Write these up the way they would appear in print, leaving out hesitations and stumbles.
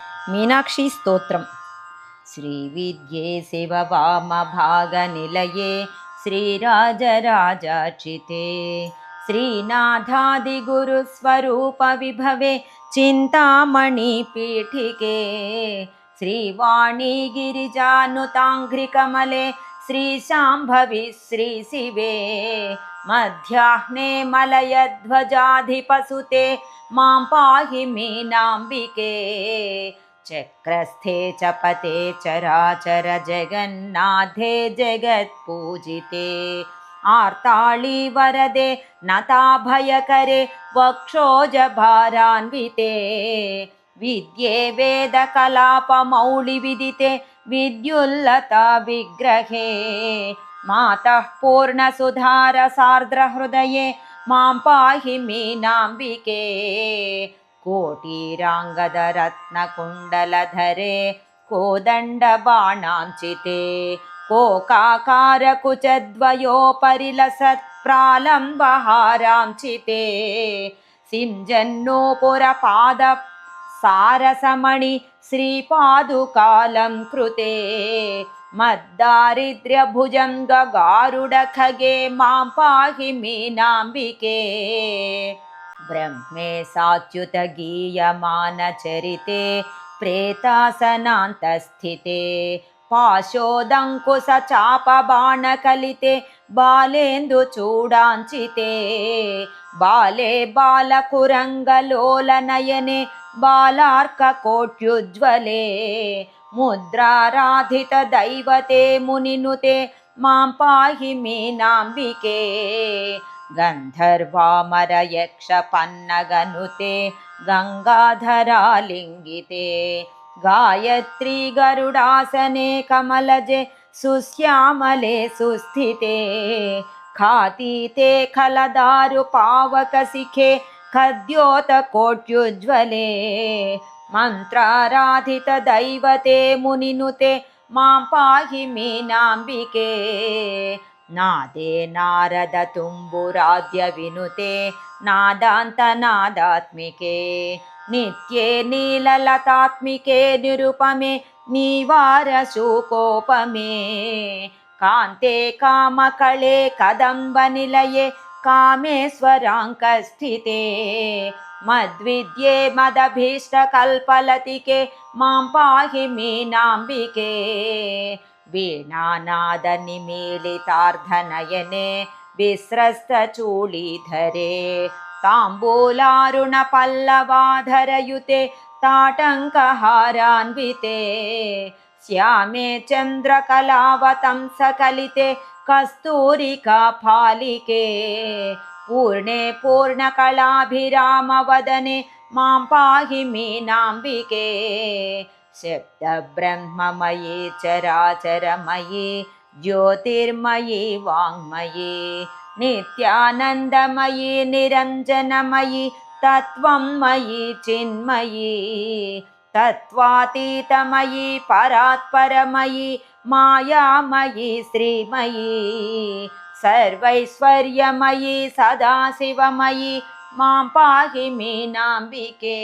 मीनाक्षी स्तोत्रम्। श्रीविद्ये शिववामभागनिलये श्रीराजराजार्चिते श्रीनाथादिगुरुस्वरूपविभवे चिन्तामणिपीठिके श्रीवाणी गिरिजानुताङ्घ्रिकमले श्रीशाम्भवि श्रीशिवे मध्याह्ने मलयध्वजाधिपसुते मां पाहि मीनाम्बिके चक्रस्थे चपते चराचर जगन्नाथे जगत्पूजिते आर्ताळी वरदे नताभयकरे वक्षोजभारान्विते विद्ये वेदकलापमौलिविदिते विद्युल्लता विग्रहे मातः पूर्णसुधारसार्द्रहृदये मां पाहि मीनाम्बिके कोटीराङ्गदरत्नकुण्डलधरे कोदण्डबाणाञ्चिते कोकाकारकुचद्वयोपरिलसत्प्रालम्बहाराञ्चिते सिञ्जन्नूपुरपाद सारसमणि श्रीपादुकालङ्कृते मद्दारिद्र्यभुजङ्गगारुडखगे मां पाहि मीनाम्बिके ब्रह्मे साच्युतगीयमानचरिते प्रेतासनान्तस्थिते पाशोदङ्कुशचापबाणकलिते बालेन्दुचूडाञ्चिते बाले बालकुरङ्गलोलनयने बालार्ककोट्युज्ज्वले मुद्राराधितदैवते मुनिनुते मां पाहि मीनाम्बिके गन्धर्वामरयक्षपन्नगनुते गङ्गाधरालिङ्गिते गायत्री गरुडासने कमलजे सुश्यामले सुस्थिते खातीते खलदारुपावकशिखे खद्योतकोट्युज्ज्वले मन्त्राराधितदैवते मुनिनुते मां पाहि मीनाम्बिके नादे नारदतुम्बुराद्यविनुते नादान्तनादात्मिके नित्ये नीललतात्मिके निरुपमे नीवारशूकोपमे कान्ते कामकळे कदम्बनिलये कामेश्वराङ्कस्थिते मद्विद्ये मदभीष्टकल्पलतिके मां पाहि मीनाम्बिके वीणानादनिमीलितार्धनयने विस्रस्तचूलीधरे ताम्बूलारुणपल्लवाधरयुते ताटङ्कहारान्विते श्यामे चन्द्रकलावतंसकलिते कस्तूरिकाफालिके पूर्णे पूर्णकलाभिरामवदने मां पाहि मीनाम्बिके शब्दब्रह्ममयी चराचरमयी ज्योतिर्मयी वाङ्मयी नित्यानन्दमयी निरञ्जनमयी तत्त्वमयी चिन्मयी तत्त्वातीतमयी परात्परमयी मायामयी श्रीमयी सर्वैश्वर्यमयी सदाशिवमयी मां पाहि मीनाम्बिके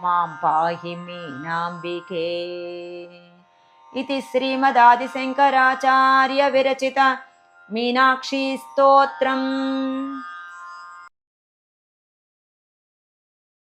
मां पाहि मीनाम्बिके इति श्रीमदादिशङ्कराचार्य विरचित मीनाक्षी स्तोत्रम्।